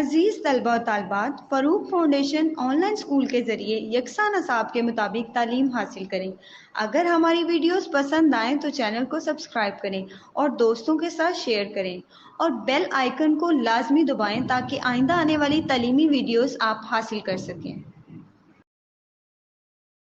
अजीज़ तलबा और तालबात, Farooq foundation online school के ज़रिए यकसा नसाब के मुताबिक तालीम हासिल करें। अगर हमारी वीडियोस पसंद आएँ तो चैनल को सब्सक्राइब करें और दोस्तों के साथ शेयर करें और बेल आइकन को लाजमी दबाएं ताकि आइंदा आने वाली तालीमी वीडियोस आप हासिल कर सकें।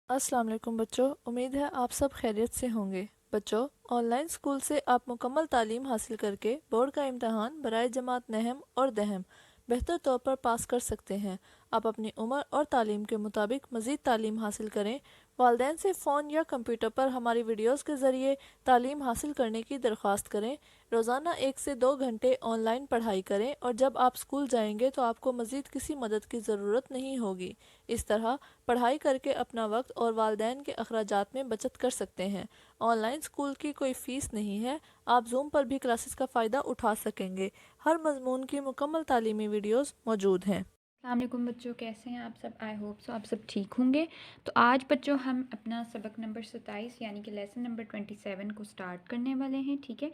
अस्सलाम वालेकुम बच्चों, उम्मीद है आप सब खैरियत से होंगे। बच्चों, ऑनलाइन स्कूल से आप मुकम्मल तालीम हासिल करके बोर्ड का इम्तहान बराए जमात नहम और दहम बेहतर तौर पर पास कर सकते हैं। आप अपनी उम्र और तालीम के मुताबिक मज़ीद तालीम हासिल करें। वालिदैन से फ़ोन या कंप्यूटर पर हमारी वीडियोस के ज़रिए तालीम हासिल करने की दरख्वास्त करें। रोज़ाना 1 से 2 घंटे ऑनलाइन पढ़ाई करें और जब आप स्कूल जाएंगे तो आपको मज़ीद किसी मदद की ज़रूरत नहीं होगी। इस तरह पढ़ाई करके अपना वक्त और वालिदैन के अखराजात में बचत कर सकते हैं। ऑनलाइन स्कूल की कोई फ़ीस नहीं है। आप जूम पर भी क्लासेस का फ़ायदा उठा सकेंगे। हर मजमून की मुकम्मल तालीमी वीडियोस मौजूद हैं। अस्सलामुअलैकुम बच्चों, कैसे हैं आप सब। आई होप सो आप सब ठीक होंगे। तो आज बच्चों हम अपना सबक नंबर 27 यानी कि लेसन नंबर 27 को स्टार्ट करने वाले हैं। ठीक है,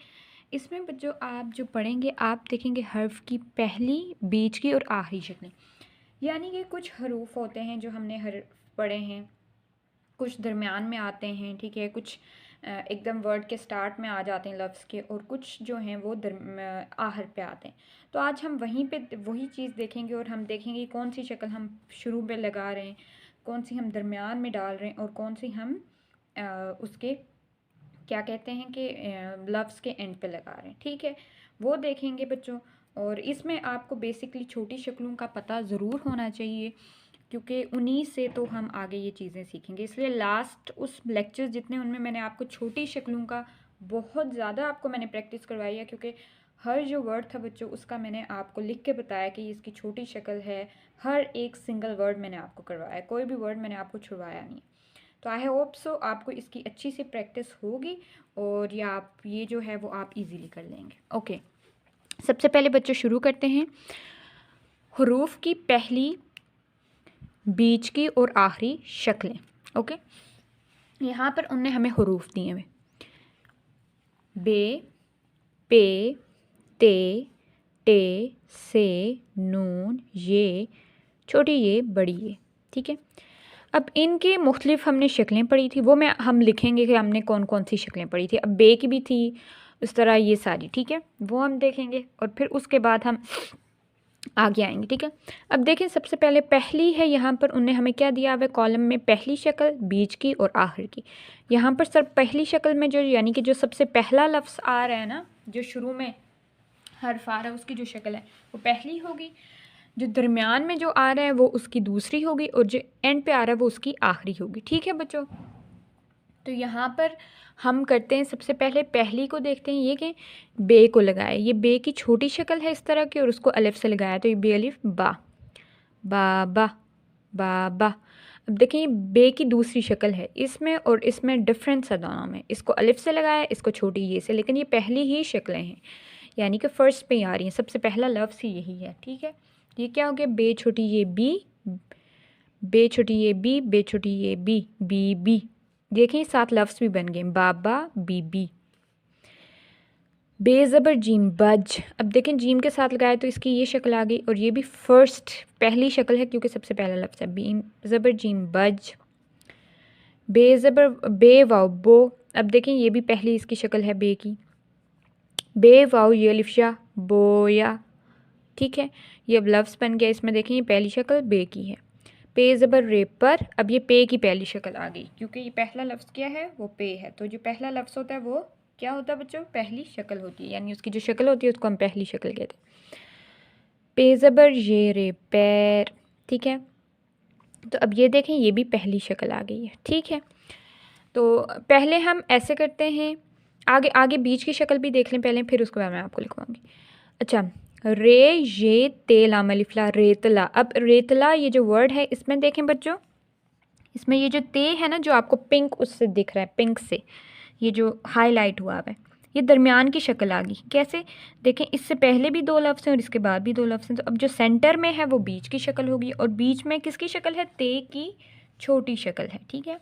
इसमें बच्चों आप जो पढ़ेंगे आप देखेंगे हर्फ की पहली, बीच की और आखिरी शक्लें। यानी कि कुछ हरूफ होते हैं जो हमने हर्फ पढ़े हैं, कुछ दरमियान में आते हैं, ठीक है, कुछ एकदम वर्ड के स्टार्ट में आ जाते हैं लफ्ज़ के, और कुछ जो हैं वो आखिर पे आते हैं। तो आज हम वहीं पे वही चीज़ देखेंगे और हम देखेंगे कौन सी शक्ल हम शुरू में लगा रहे हैं, कौन सी हम दरमियान में डाल रहे हैं और कौन सी हम उसके क्या कहते हैं कि लफ्ज़ के एंड पे लगा रहे हैं। ठीक है, वो देखेंगे बच्चों। और इसमें आपको बेसिकली छोटी शक्लों का पता ज़रूर होना चाहिए, क्योंकि उन्हीं से तो हम आगे ये चीज़ें सीखेंगे। इसलिए लास्ट उस लेक्चर्स जितने उनमें मैंने आपको छोटी शक्लों का बहुत ज़्यादा आपको मैंने प्रैक्टिस करवाई है, क्योंकि हर जो वर्ड था बच्चों उसका मैंने आपको लिख के बताया कि इसकी छोटी शक्ल है। हर एक सिंगल वर्ड मैंने आपको करवाया, कोई भी वर्ड मैंने आपको छुड़वाया नहीं। तो आई होप सो आपको इसकी अच्छी सी प्रैक्टिस होगी और या आप ये जो है वो आप इजीली कर लेंगे। ओके, सबसे पहले बच्चों शुरू करते हैं। हुरूफ की पहली, बीच की और आखिरी शक्लें। ओके, यहाँ पर उनने हमें हुरूफ दिए हुए बे, पे, ते, टे, से, नून, ये, छोटी ये, बड़ी ये। ठीक है, अब इनकी मुख्तलिफ हमने शक्लें पढ़ी थी, वो हम लिखेंगे कि हमने कौन कौन सी शक्लें पढ़ी थी। अब बे की भी थी उस तरह ये सारी, ठीक है, वो हम देखेंगे और फिर उसके बाद हम आगे आएंगे। ठीक है, अब देखें सबसे पहले पहली है, यहाँ पर उन्हें हमें क्या दिया हुआ है कॉलम में, पहली शक्ल, बीच की और आखिर की। यहाँ पर सर पहली शक्ल में जो यानी कि जो सबसे पहला लफ्ज़ आ रहा है ना, जो शुरू में हर्फ आ रहा है उसकी जो शक्ल है वो पहली होगी, जो दरमियान में जो आ रहा है वो उसकी दूसरी होगी और जो एंड पे आ रहा है वो उसकी आखिरी होगी। ठीक है बच्चों, तो यहाँ पर हम करते हैं सबसे पहले पहली को देखते हैं, ये कि बे को लगाया, ये बे की छोटी शक्ल है इस तरह की और उसको अलिफ से लगाया, तो ये बे अलिफ बा, बाबा, बाबा। अब देखिए ये बे की दूसरी शक्ल है, इसमें और इसमें डिफरेंस है दोनों में, इसको अलिफ से लगाया, इसको छोटी ये से, लेकिन ये पहली ही शक्लें हैं यानी कि फ़र्स्ट पे ही आ रही हैं, सबसे पहला लफ्ज़ ही यही है। ठीक है, ये क्या हो गया, बे छोटी ये बी, बे छोटी ये बी, बे छोटी ये बी, बी बी। देखें 7 लफ्ज़ भी बन गए, बाबा, बीबी। बेज़बर जीम, बज। अब देखें जीम के साथ लगाया तो इसकी ये शक्ल आ गई और ये भी फर्स्ट पहली शक्ल है क्योंकि सबसे पहला लफ्ज़ है, बीम ज़बर जीम, बज। बेज़बर बे वाव, बो। अब देखें ये भी पहली इसकी शक्ल है बे की, बे वाव ये लिफ्शा, बोया। ठीक है, ये अब लफ्ज़ बन गया, इसमें देखें ये पहली शक्ल बे की है। पे ज़बर रे, पर। अब ये पे की पहली शक्ल आ गई क्योंकि ये पहला लफ्ज़ क्या है वो पे है, तो जो पहला लफ्ज़ होता है वो क्या होता है बच्चों, पहली शक्ल होती है, यानी उसकी जो शक्ल होती है उसको हम पहली शक्ल कहते हैं। पे ज़बर ये रे, पैर। ठीक है, तो अब ये देखें ये भी पहली शक्ल आ गई है। ठीक है, तो पहले हम ऐसे करते हैं, आगे आगे बीच की शक्ल भी देख लें पहले, फिर उसके बाद मैं आपको लिखवाऊंगी। अच्छा, रे ये तेला मलिफला, रेतला। अब रेतला ये जो वर्ड है इसमें देखें बच्चों, इसमें ये जो ते है ना जो आपको पिंक उससे दिख रहा है, पिंक से ये जो हाईलाइट हुआ है, ये दरमियान की शक्ल आ गई। कैसे देखें, इससे पहले भी 2 लफ्ज़ हैं और इसके बाद भी 2 लफ्ज़ हैं, तो अब जो सेंटर में है वो बीच की शक्ल होगी और बीच में किसकी शक्ल है, ते की छोटी शक्ल है। ठीक है,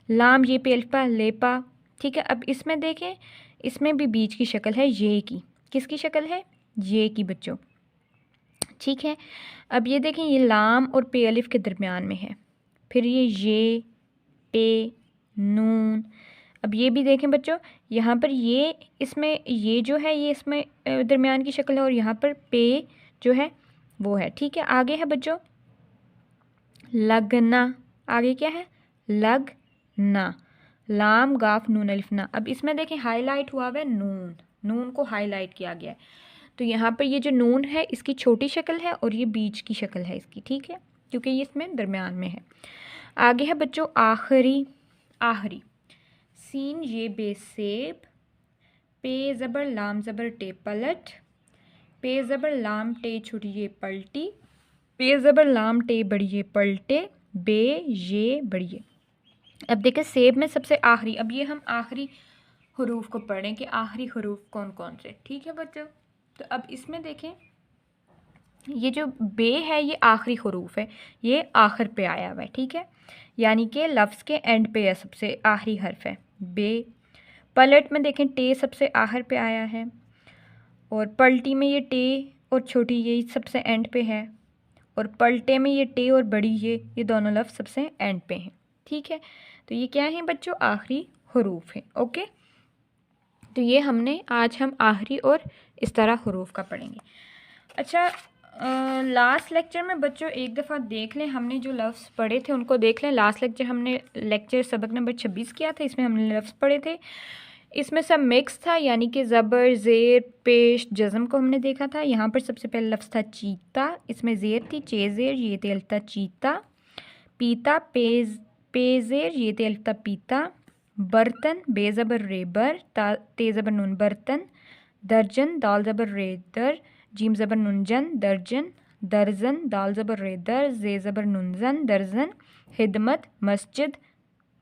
लाम ये पे अल्फा, लेपा। ठीक है, अब इसमें देखें इसमें भी बीच की शक्ल है ये की, किसकी शक्ल है, ये की बच्चों। ठीक है। अब ये देखें, ये लाम और पे अलिफ के दरमियान में है। फिर ये पे, नून। अब ये भी देखें बच्चों, यहाँ पर ये इसमें ये जो है ये इसमें दरमियान की शक्ल है, और यहाँ पर पे जो है वो है। ठीक है, आगे है बच्चों लगना। आगे क्या है? लगना। लाम गाफ नून अलिफ ना। अब इसमें देखें हाईलाइट हुआ हुआ है नून, नून को हाईलाइट किया गया है। तो यहाँ पर ये जो नून है इसकी छोटी शक्ल है और ये बीच की शक्ल है इसकी। ठीक है, क्योंकि ये इसमें दरमियान में है। आगे है बच्चों आखिरी। आखिरी, सीन ये बेसेब, पे ज़बर लाम ज़बर टे पलट, पे ज़बर लाम टे छोटी ये पलटी, पे ज़बर लाम टे बड़ी ये पलटे, बे ये बड़ी ये। अब देखें सेब में सबसे आखिरी। अब ये हम आखिरी हरूफ को पढ़ें कि आखिरी हरूफ कौन कौन से। ठीक है बच्चों, तो अब इसमें देखें ये जो बे है ये आखिरी हरूफ है, ये आखिर पे आया हुआ है। ठीक है, यानी कि लफ्ज़ के एंड पे है, सबसे आखिरी हर्फ है बे। पलट में देखें टे सबसे आखिर पे आया है, और पलटी में ये टे और छोटी ये सबसे एंड पे है, और पलटे में ये टे और बड़ी ये दोनों लफ्ज़ सबसे एंड पे हैं। ठीक है, तो ये क्या है बच्चों? आखिरी हरूफ है। ओके, तो ये हमने आज हम आखिरी और इस तरह हरूफ का पढ़ेंगे। अच्छा, लास्ट लेक्चर में बच्चों एक दफ़ा देख लें, हमने जो लफ्ज़ पढ़े थे उनको देख लें। लास्ट लेक्चर हमने लेक्चर सबक नंबर 26 किया था, इसमें हमने लफ्ज़ पढ़े थे। इसमें सब मिक्स था, यानी कि ज़बर ज़ेर पेश जज़म को हमने देखा था। यहाँ पर सबसे पहले लफ्ज़ था चीता, इसमें ज़ेर थी चेज़ेर, ये थे अल्फ़ा चीता। पीता पेज़ेर, ये थे अल्फ़ा पीता। बर्तन बेज़बर रेबर, ते ज़बर नून बर्तन। दर्जन दाल ज़बर रे दर, जीम ज़बर नून जन दर्जन। दर्जन दाल ज़बर रे दर, जे ज़बर नून जन दर्जन। खिदमत मस्जिद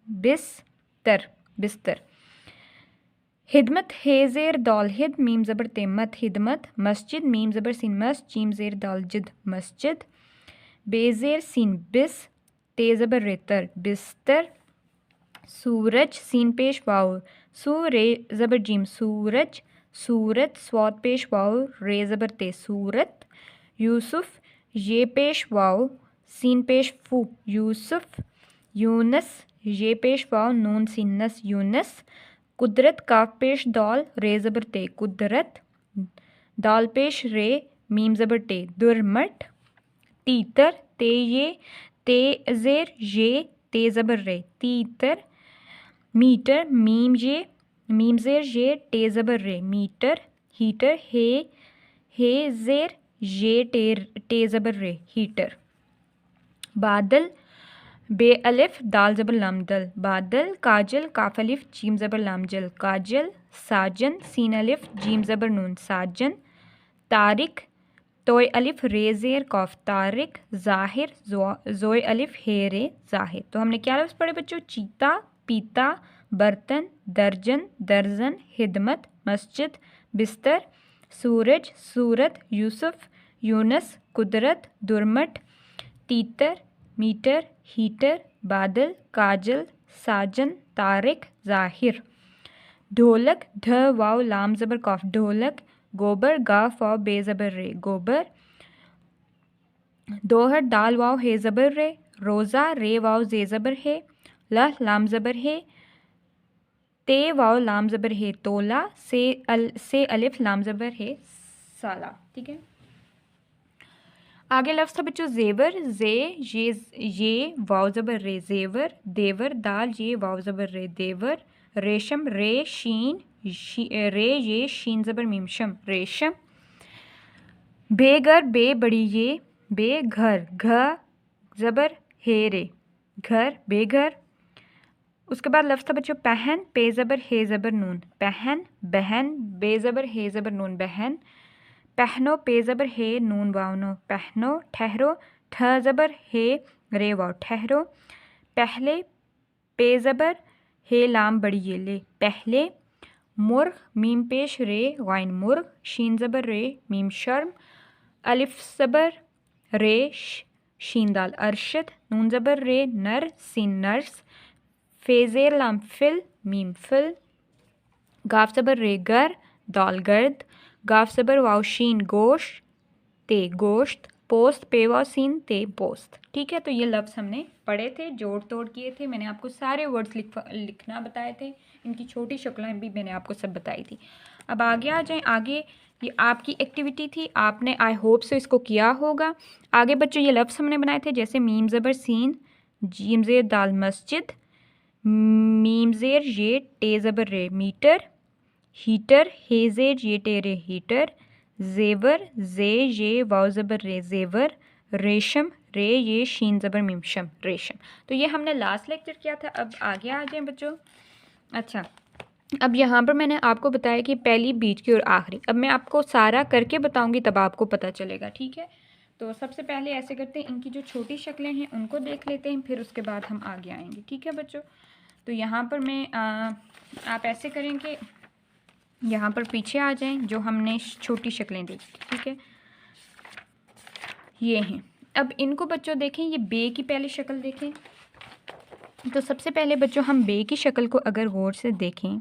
बिस्तर बिस्तर। खिदमत हे ज़ेर दाल हिद, मीम ज़बर तेमत हिदमत। मस्जिद मीम ज़बर सीन मस, जीम ज़ेर दाल जिद मस्जिद। बेज़ेर सीन बिस, ते ज़बर रेतर बिस्तर। सूरज सीन पेश वाव, सू रे ज़बर जीम सूरज सूरत। स्वाद पेश वाव, रे ज़बर ते सूरत। यूसुफ ये पेश वाव, सीन पेश फू यूसुफ। यूनस ये पेश वाव, नून सीन नस यूनस। कुदरत काफ पेश दाल, रे ज़बर ते कुदरत। दाल पेश रे, मीम ज़बर टे दुरमट। तीतर ते ये ते ज़ेर ये ते ज़बर रे तीतर। मीटर मीम ये मीम ज़ेर ये टे ज़बर रे मीटर। हीटर हे ज़ेर ये टे ज़बर रे हीटर। बादल बे अलिफ दाल ज़बर लाम दल बादल। काजल काफ अलिफ जीम ज़बर लाम जल काजल। साजन सीन अलिफ जीम ज़बर नून साजन। तारिक तोय अलिफ रे ज़ेर कौफ तारिक। ज़ाहिर ज़ोय अलिफ हे रे ज़ाहिर। तो हमने क्या लफ्ज़ पढ़े बच्चों? चीता, पीता, बर्तन, दर्जन, दर्जन, खिदमत, मस्जिद, बिस्तर, सूरज, सूरत, यूसुफ, यूनस, कुदरत, दुरमट, तीतर, मीटर, हीटर, बादल, काजल, साजन, तारिक, ज़ाहिर। ढोलक ध वाव लाम ज़बर कौफ ढोलक। गोबर गाफ वाव बे ज़बर रे गोबर। दोहर दाल वाव हे ज़बर रे रोज़ा। रे वाव जे ज़बर है। लह लाम ज़बर है। ते वाव लाम ज़बर है तोला। से अलिफ लाम ज़बर है साला। ठीक है, आगे लफ्ज़ था बच्चों ज़ेवर। ये वाव ज़बर रे ज़ेवर। देवर दाल ये वाव ज़बर रे देवर। रेशम रे शीन रे ये शीन ज़बर मीम शम रेशम। बेघर बे बड़ी ये बेघर घ ज़बर हे रे घर बेघर। उसके बाद लफ्ज़ था बच्चों पहन पे ज़बर हे ज़बर नून पहन। बहन बे ज़बर हे ज़बर नून बहन। पहनो पे ज़बर हे नून वावनो पहनो। ठहरो ठ ज़बर हे रे वाव ठहरो। पहले पे ज़बर हे लाम बड़ी ये ले पहले। मुर्ग मीम पेश रे गाइन मुर्ग। शीन ज़बर रे मीम शर्म। अलिफ ज़बर रे शीन दाल अरशद। नून ज़बर रे नर सीन नर्स। फेज़ेर लाम फिल मीम फिल। गाफ ज़बर रे गर दाल गर्द। गाफ ज़बर वाव शीन गोश ते गोश्त। पोस्त, पे व सीन ते पोस्त। ठीक है, तो ये लफ्ज़ हमने पढ़े थे, जोड़ तोड़ किए थे, मैंने आपको सारे वर्ड्स लिखना बताए थे, इनकी छोटी शक्लें भी मैंने आपको सब बताई थी। अब आगे आ जाएं। आगे ये आपकी एक्टिविटी थी, आपने आई होप से इसको किया होगा। आगे बच्चों ये लफ्ज़ हमने बनाए थे, जैसे मीम ज़बर सीन, जीम ज़ेर दाल मस्जिद, मीम ज़ेर ये टे ज़बर रे मीटर, हीटर हे ज़ेर ये टे रे हीटर, ज़ेवर जे ये वाव ज़बर रे ज़ेवर, रेशम रे ये शीन ज़बर मिमशम रेशम। तो ये हमने लास्ट लेक्चर किया था। अब आगे आ जाएं बच्चों। अच्छा, अब यहाँ पर मैंने आपको बताया कि पहली, बीच की और आखिरी। अब मैं आपको सारा करके बताऊंगी, तब आपको पता चलेगा। ठीक है, तो सबसे पहले ऐसे करते हैं, इनकी जो छोटी शक्लें हैं उनको देख लेते हैं, फिर उसके बाद हम आगे आएंगे। ठीक है बच्चों, तो यहाँ पर मैं आप ऐसे करें कि यहाँ पर पीछे आ जाएं, जो हमने छोटी शक्लें देखी थी। ठीक है, ये हैं। अब इनको बच्चों देखें, ये बे की पहली शक्ल देखें। तो सबसे पहले बच्चों हम बे की शक्ल को अगर गौर से देखें,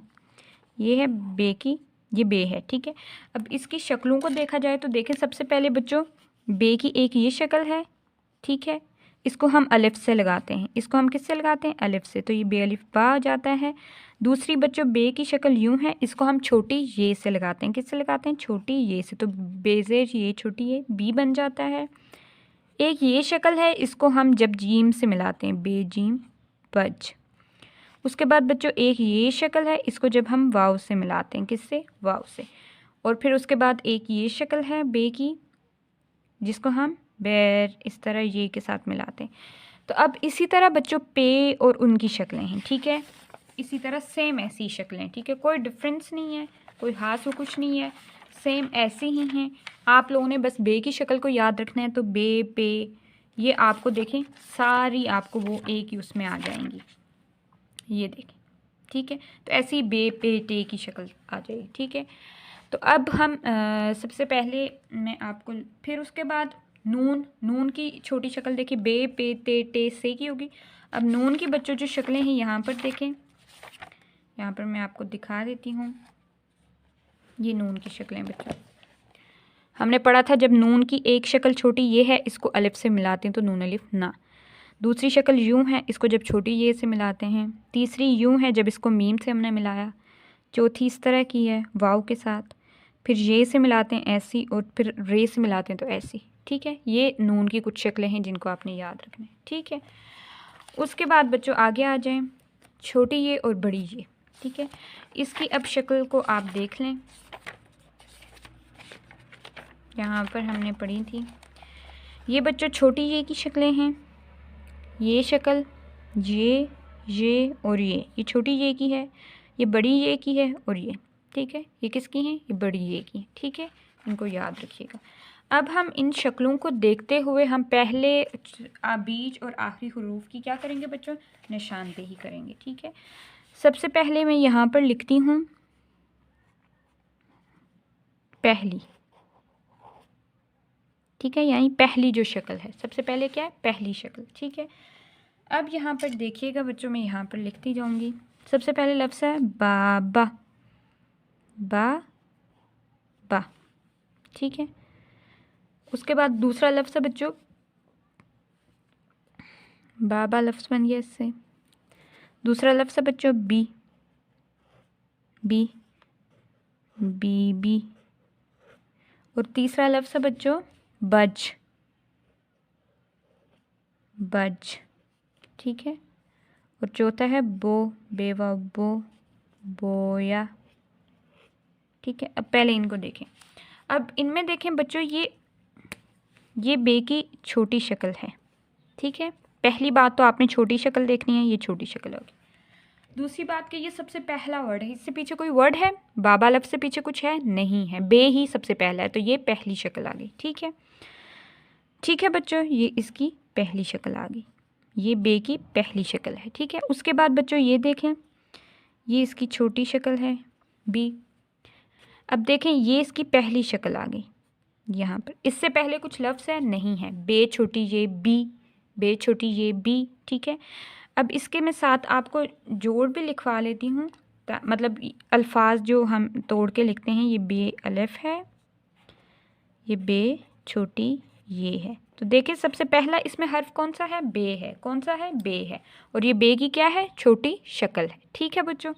ये है बे की, ये बे है। ठीक है, अब इसकी शक्लों को देखा जाए तो देखें, सबसे पहले बच्चों बे की एक ये शक्ल है। ठीक है, इसको हम अलिफ से लगाते हैं, इसको हम किससे लगाते हैं? अलिफ से, तो ये बे अलिफ बा आ जाता है। दूसरी बच्चों बे की शक्ल यूं है, इसको हम छोटी ये से लगाते हैं, किससे लगाते हैं? छोटी ये से, तो बेजेर ये छोटी ये बी बन जाता है। एक ये शक्ल है, इसको हम जब जीम से मिलाते हैं, बे जीम बज। उसके बाद बच्चों एक ये शक्ल है, इसको जब हम वाव से मिलाते हैं, किससे? वाव से। और फिर उसके बाद एक ये शक्ल है बे की, जिसको हम बैर इस तरह ये के साथ मिलाते हैं। तो अब इसी तरह बच्चों पे और उनकी शक्लें हैं। ठीक है, इसी तरह सेम ऐसी शक्लें। ठीक है, कोई डिफरेंस नहीं है, कोई खास कुछ नहीं है, सेम ऐसी ही हैं। आप लोगों ने बस बे की शक्ल को याद रखना है, तो बे, पे, ये आपको देखें सारी आपको वो एक ही उसमें आ जाएंगी, ये देखें। ठीक है, तो ऐसी बे, पे, टे की शक्ल आ जाएगी। ठीक है, तो अब हम सबसे पहले मैं आपको, फिर उसके बाद नून, नून की छोटी शक्ल देखिए, बे, पे, ते, टे, से की होगी। अब नून की बच्चों जो शक्लें हैं यहाँ पर देखें, यहाँ पर मैं आपको दिखा देती हूँ। ये नून की शक्लें बच्चों, हमने पढ़ा था जब नून की एक शक्ल छोटी ये है, इसको अलिफ से मिलाते हैं तो नून अलिफ ना। दूसरी शक्ल यूं है, इसको जब छोटी ये से मिलाते हैं। तीसरी यूं है, जब इसको मीम से हमने मिलाया। चौथी इस तरह की है वाव के साथ, फिर ये से मिलाते हैं ऐसी, और फिर रे से मिलाते हैं तो ऐसी। ठीक है, ये नून की कुछ शक्लें हैं जिनको आपने याद रखना है। ठीक है, उसके बाद बच्चों आगे आ जाएं, छोटी ये और बड़ी ये। ठीक है, इसकी अब शक्ल को आप देख लें, यहाँ पर हमने पढ़ी थी। ये बच्चों छोटी ये की शक्लें हैं, ये शक्ल, ये और ये छोटी ये की है, ये बड़ी ये की है, और ये। ठीक है, ये किसकी हैं? ये बड़ी ये की। ठीक है, इनको याद रखिएगा। अब हम इन शक्लों को देखते हुए हम पहले बीच और आखिरी हरूफ की क्या करेंगे बच्चों? निशानदेही करेंगे। ठीक है, सबसे पहले मैं यहाँ पर लिखती हूँ पहली। ठीक है, यानी पहली जो शक्ल है, सबसे पहले क्या है? पहली शक्ल। ठीक है, अब यहाँ पर देखिएगा बच्चों, मैं यहाँ पर लिखती जाऊँगी। सबसे पहले लफ्ज़ है बाबा, बा। ठीक है, उसके बाद दूसरा लफ्ज़ है बच्चों बाबा, लफ्ज़ बन गया इससे। दूसरा लफ्ज़ है बच्चों बी, बीबी। और तीसरा लफ्ज़ है बच्चों बज। ठीक है, और चौथा है बो, बेवा बो, बोया। ठीक है, अब पहले इनको देखें। अब इनमें देखें बच्चों, ये बे की छोटी शक्ल है। ठीक है, पहली बात तो आपने छोटी शक्ल देखनी है, ये छोटी शक्ल होगी। दूसरी बात कि ये सबसे पहला वर्ड है, इससे पीछे कोई वर्ड है? बाबा लफ्ज़ से पीछे कुछ है? नहीं है, बे ही सबसे पहला है, तो ये पहली शक्ल आ गई। ठीक है, ठीक है बच्चों, ये इसकी पहली शक्ल आ गई, ये बे की पहली शक्ल है। ठीक है, उसके बाद बच्चों ये देखें, ये इसकी छोटी शक्ल है बी। अब देखें, ये इसकी पहली शक्ल आ गई यहाँ पर। इससे पहले कुछ लफ्ज़ है? नहीं है, बे छोटी ये बी, बे छोटी ये बी। ठीक है, अब इसके मैं साथ आपको जोड़ भी लिखवा लेती हूँ, मतलब अल्फाज जो हम तोड़ के लिखते हैं। ये बे अलिफ है, ये बे छोटी ये है। तो देखिए सबसे पहला इसमें हर्फ कौन सा है, बे है। कौन सा है, बे है। और ये बे की क्या है, छोटी शक्ल है। ठीक है बच्चों।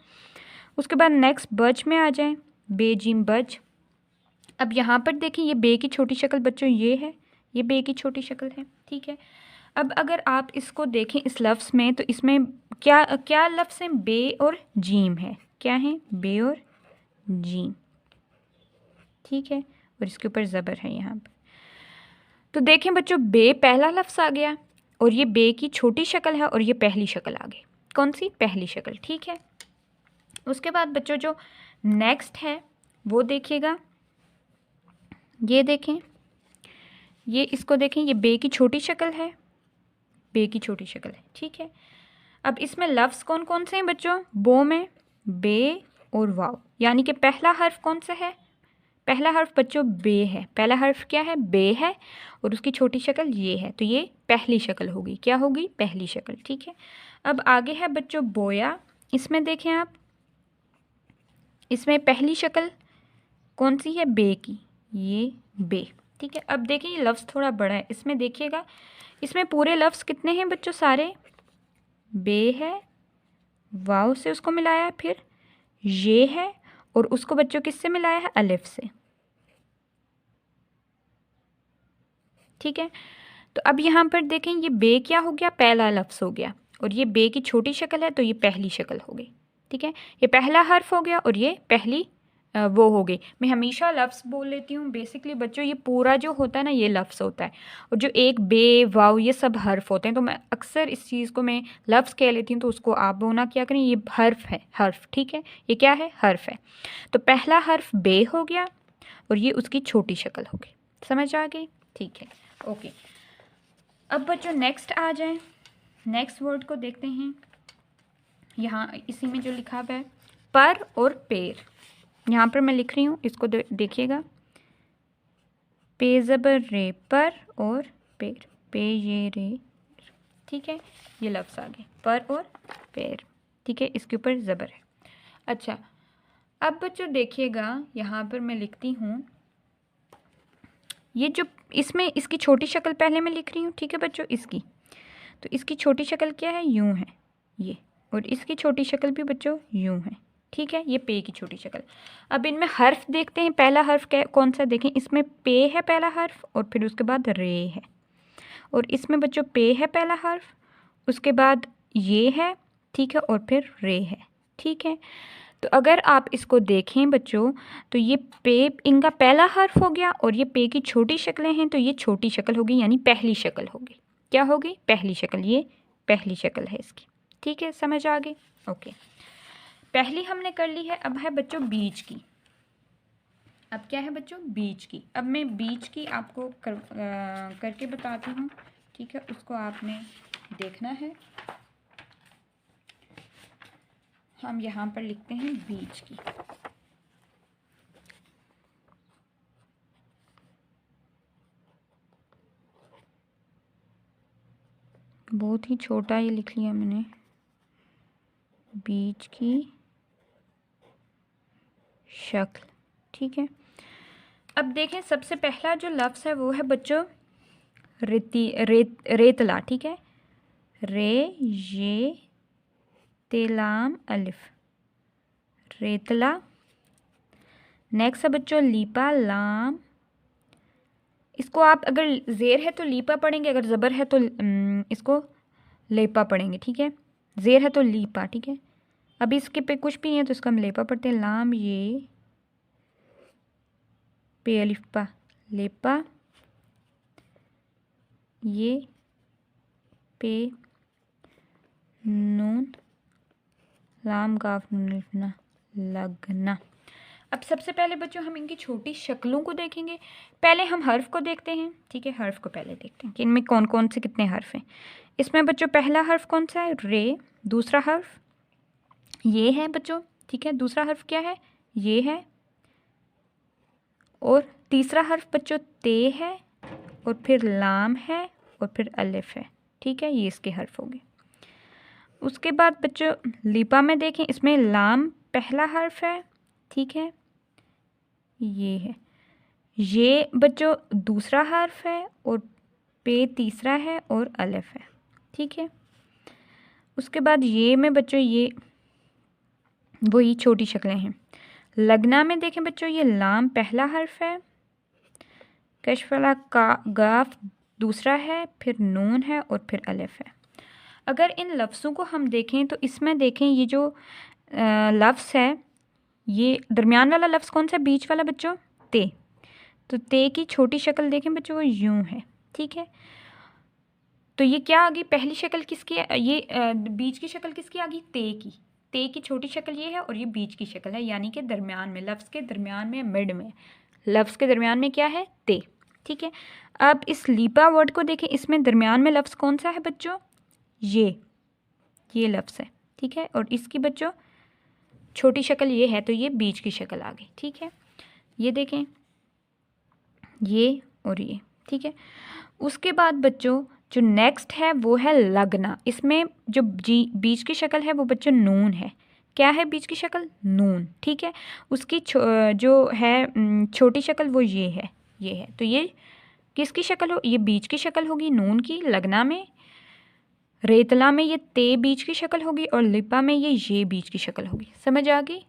उसके बाद नेक्स्ट बज में आ जाएं, बे जिम बज। अब यहाँ पर देखें ये बे की छोटी शक्ल बच्चों ये है, ये बे की छोटी शक्ल है। ठीक है। अब अगर आप इसको देखें इस लफ्ज़ में, तो इसमें क्या क्या लफ्ज़ हैं, बे और जीम है। क्या है, बे और जीम। ठीक है। और इसके ऊपर ज़बर है यहाँ पर। तो देखें बच्चों बे पहला लफ्ज़ आ गया और ये बे की छोटी शक्ल है और ये पहली शक्ल आ गई। कौन सी, पहली शक्ल। ठीक है। उसके बाद बच्चों जो नेक्स्ट है वो देखिएगा, ये देखें, ये इसको देखें, ये बे की छोटी शक्ल है, बे की छोटी शक्ल है। ठीक है। अब इसमें लफ्ज़ कौन कौन से हैं बच्चों, बो में बे और वाव, यानी कि पहला हर्फ कौन सा है, पहला हर्फ बच्चों बे है। पहला हर्फ क्या है, बे है और उसकी छोटी शक्ल ये है, तो ये पहली शक्ल होगी। क्या होगी, पहली शक्ल। ठीक है। अब आगे है बच्चों बोया। इसमें देखें आप, इसमें पहली शक्ल कौन सी है, बे की, ये बे। ठीक है। अब देखिए ये लफ्ज़ थोड़ा बड़ा है, इसमें देखिएगा, इसमें पूरे लफ्ज़ कितने हैं बच्चों, सारे बे है, वाव से उसको मिलाया है, फिर ये है और उसको बच्चों किससे मिलाया है, अलिफ से। ठीक है। तो अब यहाँ पर देखें ये बे क्या हो गया, पहला लफ्ज़ हो गया और ये बे की छोटी शक्ल है तो ये पहली शक्ल हो गई। ठीक है। ये पहला हर्फ हो गया और ये पहली वो हो गई। मैं हमेशा लफ्ज़ बोल लेती हूँ, बेसिकली बच्चों ये पूरा जो होता है ना ये लफ्ज़ होता है और जो एक बे वाव ये सब हर्फ होते हैं। तो मैं अक्सर इस चीज़ को मैं लफ्ज़ कह लेती हूँ, तो उसको आप वो ना क्या करें, ये हर्फ है, हर्फ। ठीक है। ये क्या है, हर्फ है। तो पहला हर्फ बे हो गया और ये उसकी छोटी शक्ल हो गई। समझ आ गई। ठीक है। ओके। अब बच्चों नेक्स्ट आ जाएं, नेक्स्ट वर्ड को देखते हैं। यहाँ इसी में जो लिखा हुआ है पर और पेर, यहाँ पर मैं लिख रही हूँ, इसको देखिएगा, पे ज़बर रे, पर और पेर, पे ये रे। ठीक है। ये लफ्ज़ आ गए, पर और पेर। ठीक है। इसके ऊपर ज़बर है। अच्छा, अब बच्चों देखिएगा यहाँ पर मैं लिखती हूँ, ये जो इसमें इसकी छोटी शक्ल पहले मैं लिख रही हूँ। ठीक है बच्चों, इसकी, तो इसकी छोटी शक्ल क्या है, यूं है ये, और इसकी छोटी शक्ल भी बच्चों यूं है। ठीक है। ये पे की छोटी शक्ल। अब इनमें हर्फ देखते हैं, पहला हर्फ क्या कौन सा, देखें इसमें पे है पहला हर्फ और फिर उसके बाद रे है, और इसमें बच्चों पे है पहला हर्फ, उसके बाद ये है। ठीक है। और फिर रे है। ठीक है। तो अगर आप इसको देखें बच्चों, तो ये पे इनका पहला हर्फ हो गया और ये पे की छोटी शक्लें हैं, तो ये छोटी शक्ल होगी, यानी पहली शक्ल होगी। क्या होगी, पहली शक्ल। ये पहली शक्ल है इसकी। ठीक है। समझ आ गई। ओके, पहली हमने कर ली है। अब है बच्चों बीच की। अब क्या है बच्चों, बीच की। अब मैं बीच की आपको करके बताती हूँ। ठीक है। उसको आपने देखना है। हम यहाँ पर लिखते हैं बीच की। बहुत ही छोटा ये लिख लिया मैंने, बीच की शक्ल। ठीक है। अब देखें सबसे पहला जो लफ्ज़ है वो है बच्चों रेतला। ठीक है। रे ये तेलाम अलिफ, रेतला। नेक्स्ट है बच्चों लीपा लाम, इसको आप अगर ज़ेर है तो लीपा पढ़ेंगे, अगर ज़बर है तो इसको लेपा पढ़ेंगे। ठीक है। ज़ेर है तो लीपा। ठीक है। अभी इसके पे कुछ भी है तो इसका हम लेपा पढ़ते हैं। लाम ये पे अलिफ पा, लेपा, ये पे नून लाम गाफ नून लिखना, लगना। अब सबसे पहले बच्चों हम इनकी छोटी शक्लों को देखेंगे। पहले हम हर्फ को देखते हैं। ठीक है। हर्फ को पहले देखते हैं कि इनमें कौन कौन से कितने हर्फ हैं। इसमें बच्चों पहला हर्फ कौन सा है, रे। दूसरा हर्फ ये है बच्चों। ठीक है। दूसरा हर्फ क्या है, ये है। और तीसरा हर्फ बच्चों ते है, और फिर लाम है, और फिर अलिफ है। ठीक है। ये इसके हर्फ हो गए। उसके बाद बच्चों लिपा में देखें, इसमें लाम पहला हर्फ है। ठीक है। ये है ये बच्चों दूसरा हर्फ है और पे तीसरा है और अलिफ है, ठीक है। उसके बाद ये में बच्चों ये वही छोटी शक्लें हैं। लगना में देखें बच्चों ये लाम पहला हर्फ है, कश्फ वाला का गाफ दूसरा है, फिर नून है और फिर अलिफ है। अगर इन लफ्ज़ों को हम देखें तो इसमें देखें ये जो लफ्ज़ है, ये दरमियान वाला लफ्ज़ कौन सा, बीच वाला बच्चों, ते। तो ते की छोटी शक्ल देखें बच्चों वो यूं है, ठीक है। तो ये क्या आ गई, पहली शक्ल किसकी, ये बीच की शक्ल किसकी आ गई, ते की। ते की छोटी शक्ल ये है और ये बीच की शक्ल है, यानी कि दरमियान में, लफ्ज़ के दरमियान में, मिड में, लफ्ज़ के दरमियान में क्या है, ते, ठीक है। अब इस लीपा वर्ड को देखें, इसमें दरमियान में लफ्ज़ कौन सा है बच्चों, ये लफ्ज़ है, ठीक है। और इसकी बच्चों छोटी शक्ल ये है, तो ये बीच की शक्ल आ गई, ठीक है। ये देखें ये और ये, ठीक है। उसके बाद बच्चों जो नेक्स्ट है वो है लगना। इसमें जो बीच की शक्ल है वो बच्चों नून है। क्या है बीच की शक्ल, नून, ठीक है। उसकी जो है छोटी शक्ल वो ये है, तो ये किसकी शक्ल हो, ये बीच की शक्ल होगी नून की। लगना में, रेतला में ये ते बीच की शक्ल होगी और लिपा में ये बीच की शक्ल होगी। समझ आ गई,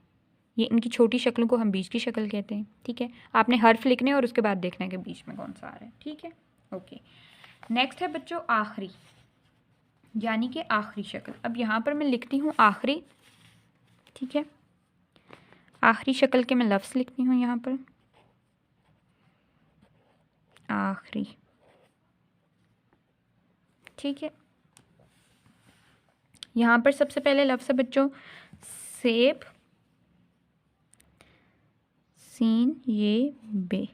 ये इनकी छोटी शक्लों को हम बीच की शक्ल कहते हैं, ठीक है। आपने हर्फ लिखने और उसके बाद देखना है कि बीच में कौन सा आ रहा है, ठीक है, ओके। नेक्स्ट है बच्चों आखिरी, यानी कि आखिरी शक्ल। अब यहाँ पर मैं लिखती हूँ आखिरी, ठीक है। आखिरी शक्ल के मैं लफ्ज़ लिखती हूँ यहाँ पर, आखिरी, ठीक है। यहाँ पर सबसे पहले लफ्ज़ है बच्चों सेब, सीन ये बे,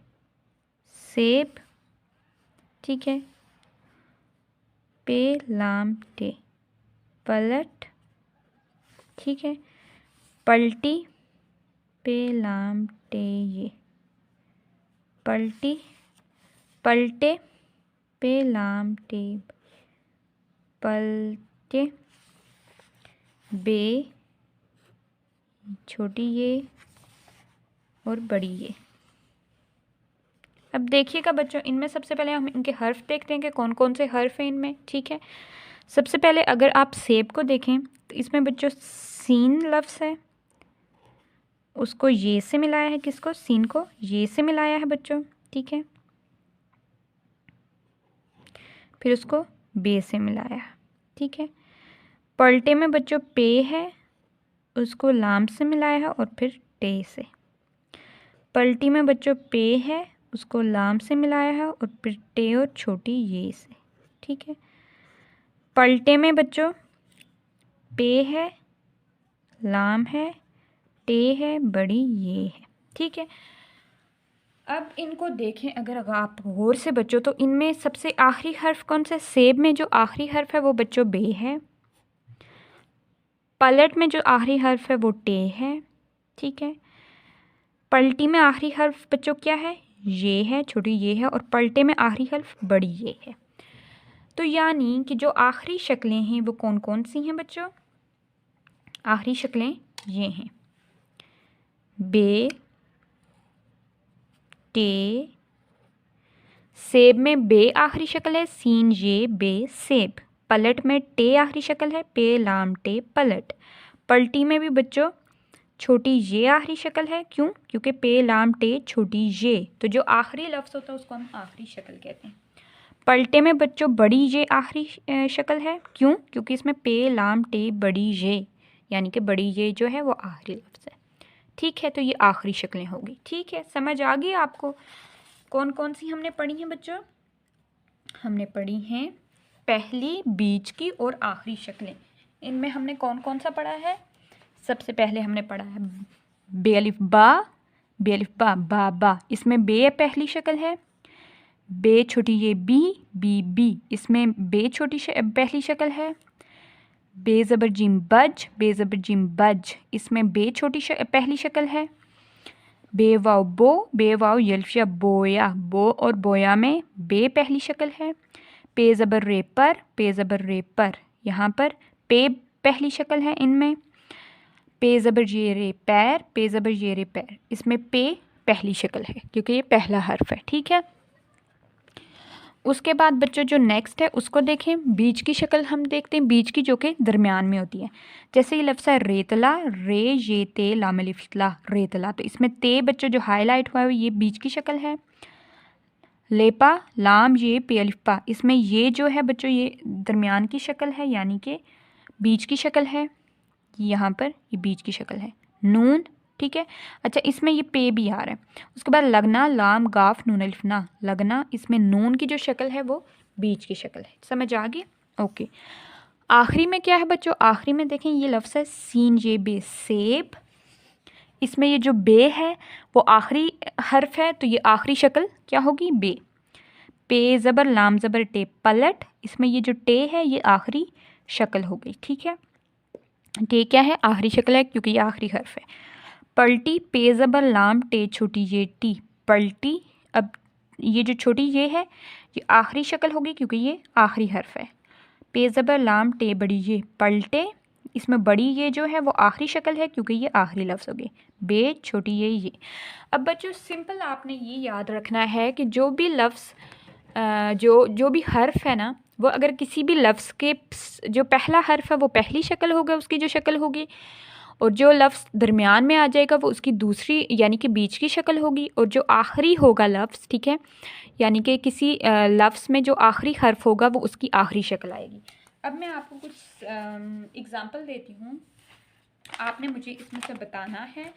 सेब, ठीक है। पे लाम टे, पलट, ठीक है। पलटी, पे लाम टे ये, पलटी, पलटे, पे लाम टे, पलटे, बे, छोटी ये और बड़ी ये। अब देखिएगा बच्चों, इनमें सबसे पहले हम इनके हर्फ देखते हैं कि कौन कौन से हर्फ हैं इनमें, ठीक है। सबसे पहले अगर आप सेब को देखें तो इसमें बच्चों सीन लफ्ज़ है, उसको ये से मिलाया है, किसको, सीन को ये से मिलाया है बच्चों, ठीक है। फिर उसको बे से मिलाया, ठीक है। पलटे में बच्चों पे है, उसको लाम से मिलाया है और फिर टे से। पलटी में बच्चों पे है, उसको लाम से मिलाया है और फिर टे और छोटी ये से, ठीक है। पलटे में बच्चों पे है, लाम है, टे है, बड़ी ये है, ठीक है। अब इनको देखें अगर आप गौर से बच्चों, तो इनमें सबसे आखिरी हर्फ कौन सा है, सेब में जो आखिरी हर्फ है वो बच्चों बे है। पलट में जो आखिरी हर्फ है वो टे है, ठीक है। पलटी में आखिरी हर्फ बच्चों क्या है, ये है, छोटी ये है। और पलटे में आखिरी हर्फ बड़ी ये है। तो यानी कि जो आखिरी शक्लें हैं वो कौन कौन सी हैं बच्चों, आखिरी शक्लें ये हैं, बे, टे, सेब में बे आखिरी शक्ल है, सीन ये बे सेब। पलट में टे आखिरी शक्ल है, पे लाम टे पलट। पलटी में भी बच्चों छोटी ये आखिरी शक्ल है, क्यों, क्योंकि पे लाम टे छोटी ये, तो जो आखिरी लफ्ज़ होता है उसको हम आखिरी शक्ल कहते हैं। पलटे में बच्चों बड़ी ये आखिरी शक्ल है, क्यों, क्योंकि इसमें पे लाम टे बड़ी ये, यानी कि बड़ी ये जो है वो आखिरी लफ्ज़ है, ठीक है। तो ये आखिरी शक्लें होगी, ठीक है। समझ आ गई आपको कौन कौन सी हमने पढ़ी हैं बच्चों, हमने पढ़ी हैं पहली, बीच की और आखिरी शक्लें। इनमें हमने कौन कौन सा पढ़ा है, सबसे पहले हमने पढ़ा है बेअलिफ बा, बा बा, इसमें बे पहली शक्ल है। बे छोटी ये बी बी, इसमें बे छोटी पहली शक्ल है। बे ज़बर जिम बज, बे ज़बर जिम बज, इसमें बे छोटी पहली शक्ल है। बे वाव बो, बे वाव यल्फिया बोया, बो और बोया में बे पहली शक्ल है। पे ज़बर रे पर, पे ज़बर रे पर, यहाँ पर पे पहली शक्ल है इनमें। पे ज़बर ये रे पैर, पे ज़बर ये रे पैर, इसमें पे पहली शक्ल है क्योंकि ये पहला हर्फ है, ठीक है। उसके बाद बच्चों जो नेक्स्ट है उसको देखें, बीच की शक्ल हम देखते हैं, बीच की जो कि दरमियान में होती है। जैसे ये लफ्ज़ है रेतला, रे ये ते लाम अलिफ ला, रेतला, तो इसमें ते बच्चों जो हाईलाइट हुआ है ये बीच की शक्ल है। लेपा, लाम ये पे अलिफ पा, इसमें ये जो है बच्चों ये दरमियान की शक्ल है यानी कि बीच की शक्ल है। यहाँ पर ये बीच की शक्ल है। नून, ठीक है। अच्छा, इसमें ये पे भी आ रहा है। उसके बाद लगना, लाम गाफ नून अलिफ ना, लगना, इसमें नून की जो शक्ल है वो बीच की शक्ल है। समझ आ गई? ओके। आखिरी में क्या है बच्चों? आखिरी में देखें ये लफ्ज़ है सीन ये बे, सेब। इसमें ये जो बे है वो आखिरी हर्फ है, तो ये आखिरी शक्ल क्या होगी? बे। पे ज़बर लाम ज़बर टे, पलट, इसमें ये जो टे है ये आखिरी शक्ल हो गई, ठीक है। टे क्या है? आखिरी शक्ल है क्योंकि ये आखिरी हर्फ है। पलटी, पे ज़बर लाम टे छोटी ये टी, पलटी। अब ये जो छोटी ये है ये आखिरी शक्ल होगी क्योंकि ये आखिरी हर्फ है। पे ज़बर लाम टे बड़ी ये, पलटे, इसमें बड़ी ये जो है वो आखिरी शक्ल है क्योंकि ये आखिरी लफ्ज़ होगी। बे छोटी ये। अब बच्चों सिंपल आपने ये याद रखना है कि जो भी लफ्ज़ जो भी हर्फ है ना, वो अगर किसी भी लफ्ज़ के जो पहला हर्फ है वो पहली शक्ल होगा, उसकी जो शक्ल होगी, और जो लफ्ज़ दरमियान में आ जाएगा वो उसकी दूसरी यानी कि बीच की शक्ल होगी, और जो आखिरी होगा लफ्ज़, ठीक है, यानी कि किसी लफ्ज़ में जो आखिरी हर्फ होगा वो उसकी आखिरी शक्ल आएगी। अब मैं आपको कुछ एग्ज़ाम्पल देती हूँ, आपने मुझे इसमें से बताना है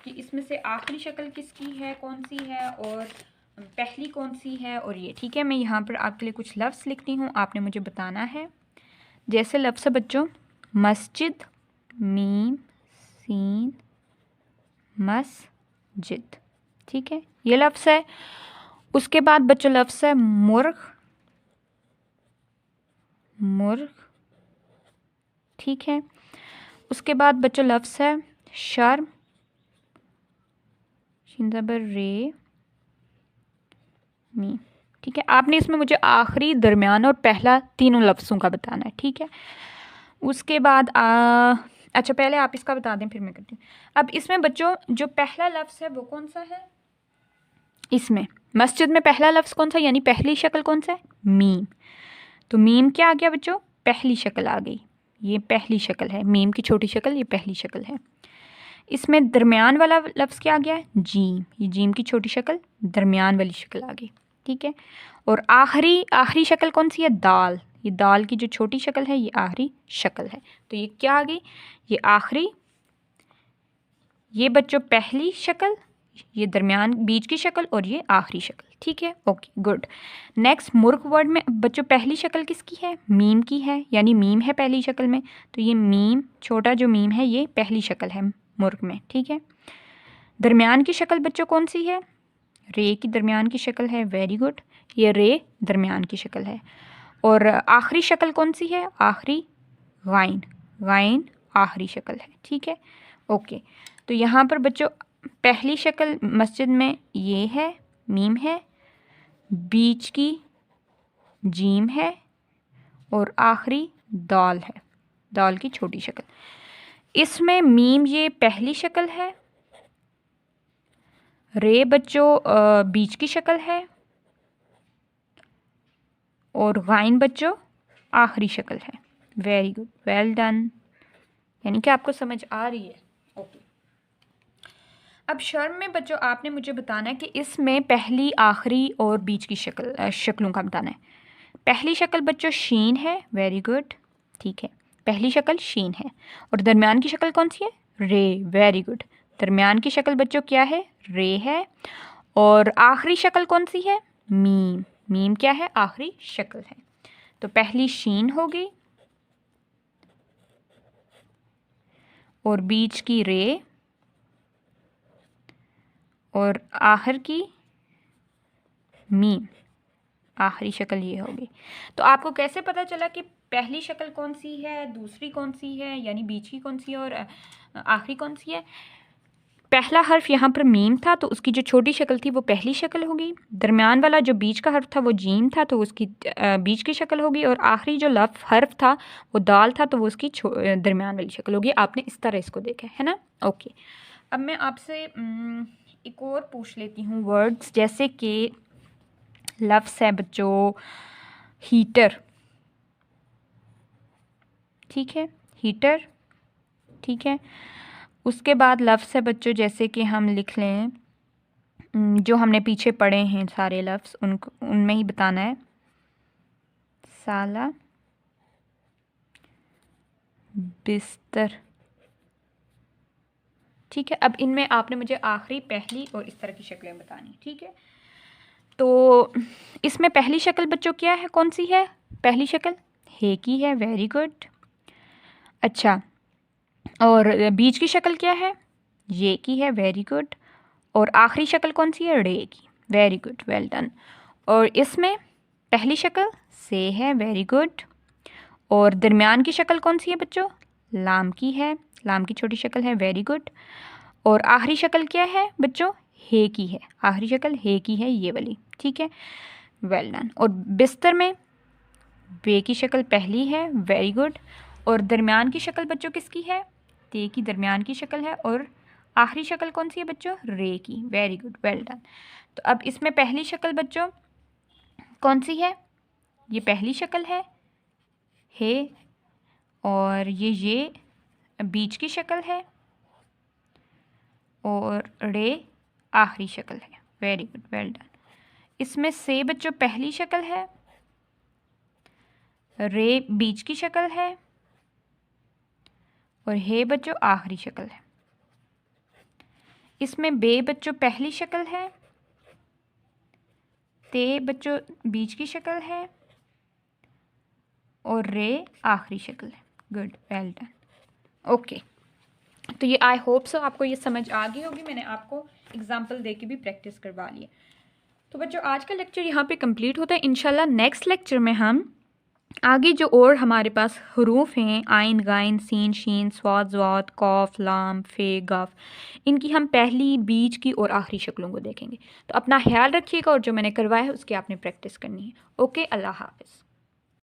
कि इसमें से आखिरी शक्ल किसकी है, कौन सी है, और पहली कौन सी है, और ये, ठीक है। मैं यहाँ पर आपके लिए कुछ लफ्ज़ लिखती हूँ, आपने मुझे बताना है। जैसे लफ्ज़ है बच्चों मस्जिद, मीम सीन मस्जिद, ठीक है, ये लफ्ज़ है। उसके बाद बच्चों लफ्ज़ है मुर्ग, मुर्ग, ठीक है। उसके बाद बच्चों लफ्ज़ है शर्म, शिन ज़बर रे मी, ठीक है। आपने इसमें मुझे आखिरी, दरमियान और पहला तीनों लफ्ज़ों का बताना है, ठीक है। उसके बाद अच्छा पहले आप इसका बता दें फिर मैं करती हूँ। अब इसमें बच्चों जो पहला लफ्ज़ है वो कौन सा है? इसमें मस्जिद में पहला लफ्ज़ कौन सा, यानी पहली शक्ल कौन सा है? मीम। तो मीम क्या आ गया बच्चों? पहली शक्ल आ गई, ये पहली शक्ल है। मीम की छोटी शक्ल ये पहली शक्ल है। इसमें दरमियान वाला लफ्ज़ क्या आ गया? जीम, ये जीम की छोटी शक्ल दरमियान वाली शक्ल आ गई, ठीक है। और आखिरी शक्ल कौन सी है? दाल, ये दाल की जो छोटी शक्ल है ये आखिरी शक्ल है। तो ये क्या आ गई? ये आखिरी, ये बच्चों पहली शक्ल, ये दरमियान बीच की शक्ल, और ये आखिरी शक्ल, ठीक है। Okay good. नेक्स्ट मुर्ग वर्ड में बच्चों पहली शक्ल किसकी है? मीम की है, यानी मीम है पहली शक्ल में, तो ये मीम, छोटा जो मीम है ये पहली शक्ल है मुर्ग में, ठीक है। दरमियान की शक्ल बच्चों कौन सी है? रे की दरमियान की शक्ल है, वेरी गुड, ये रे दरमियान की शक्ल है। और आखिरी शक्ल कौन सी है? आखिरी गाइन, गाइन आखिरी शक्ल है, ठीक है। ओके, तो यहाँ पर बच्चों पहली शक्ल मस्जिद में ये है, मीम है, बीच की जीम है, और आखिरी दाल है, दाल की छोटी शक्ल। इसमें मीम ये पहली शक्ल है, रे बच्चों बीच की शक्ल है, और गाइन बच्चों आखिरी शक्ल है। वेरी गुड, वेल डन, यानी कि आपको समझ आ रही है। ओके, अब शर्म में बच्चों आपने मुझे बताना है कि इसमें पहली, आखिरी और बीच की शक्लों का बताना है। पहली शक्ल बच्चों शीन है, वेरी गुड, ठीक है, पहली शक्ल शीन है। और दरमियान की शक्ल कौन सी है? रे, वेरी गुड, दरमियान की शक्ल बच्चों क्या है? रे है। और आखिरी शक्ल कौन सी है? मीम, मीम क्या है? आखिरी शक्ल है। तो पहली शीन हो गई, और बीच की रे, और आखिर की मीम, आखिरी शक्ल ये होगी। तो आपको कैसे पता चला कि पहली शक्ल कौन सी है, दूसरी कौन सी है, यानी बीच की कौन सी है, और आखिरी कौन सी है? पहला हर्फ यहाँ पर मीम था तो उसकी जो छोटी शक्ल थी वो पहली शक्ल होगी। दरमियान वाला जो बीच का हर्फ था वो जीम था तो उसकी बीच की शक्ल होगी। और आखिरी जो हर्फ था वो दाल था तो वो उसकी दरमियान वाली शक्ल होगी। आपने इस तरह इसको देखा है ना। ओके, अब मैं आपसे एक और पूछ लेती हूँ वर्ड्स, जैसे कि लफ्ज़ है बच्चों हीटर, ठीक है, हीटर, ठीक है। उसके बाद लफ्ज़ है बच्चों जैसे कि हम लिख लें जो हमने पीछे पढ़े हैं सारे लफ्ज़, उनको उनमें ही बताना है। साला, बिस्तर, ठीक है। अब इनमें आपने मुझे आखिरी, पहली और इस तरह की शक्लें बतानी, ठीक है। तो इसमें पहली शक्ल बच्चों क्या है, कौन सी है पहली शक्ल? हे की है, वेरी गुड। अच्छा, और बीच की शक्ल क्या है? ये की है, वेरी गुड। और आखिरी शक्ल कौन सी है? रे की, वेरी गुड, वेल डन। और इसमें पहली शक्ल से है, वेरी गुड। और दरमियान की शक्ल कौन सी है बच्चों? लाम की है, लाम की छोटी शक्ल है, वेरी गुड। और आखिरी शक्ल क्या है बच्चों? हे की है, आखिरी शक्ल हे की है, ये वाली, ठीक है, वेल डन। और बिस्तर में बे की शक्ल पहली है, वेरी गुड। और दरमियान की शक्ल बच्चों किसकी है? ते की दरमियान की शक्ल है। और आखिरी शक्ल कौन सी है बच्चों? रे की, वेरी गुड, वेल डन। तो अब इसमें पहली शक्ल बच्चों कौन सी है? ये पहली शक्ल है, हे। और ये बीच की शक्ल है, और रे आखिरी शक्ल है, वेरी गुड, वेल डन। इसमें से बच्चों पहली शक्ल है, रे बीच की शक्ल है, और हे बच्चों आखिरी शक्ल है। इसमें बे बच्चों पहली शक्ल है, ते बच्चों बीच की शक्ल है, और रे आखिरी शक्ल है, गुड, वेल डन, ओके। तो ये आई होप सो आपको ये समझ आ गई होगी, मैंने आपको एग्जाम्पल दे के भी प्रैक्टिस करवा लिया। तो बच्चों आज का लेक्चर यहाँ पे कंप्लीट होता है। इंशाल्लाह नेक्स्ट लेक्चर में हम आगे जो और हमारे पास हरूफ हैं, आइन, गाइन, सीन, शीन, स्वाद, ज़वात, कॉफ, लाम, फे, गफ, इनकी हम पहली, बीच की और आखिरी शक्लों को देखेंगे। तो अपना ख्याल रखिएगा और जो मैंने करवाया है उसकी आपने प्रैक्टिस करनी है। ओके, अल्लाह हाफ़िज़।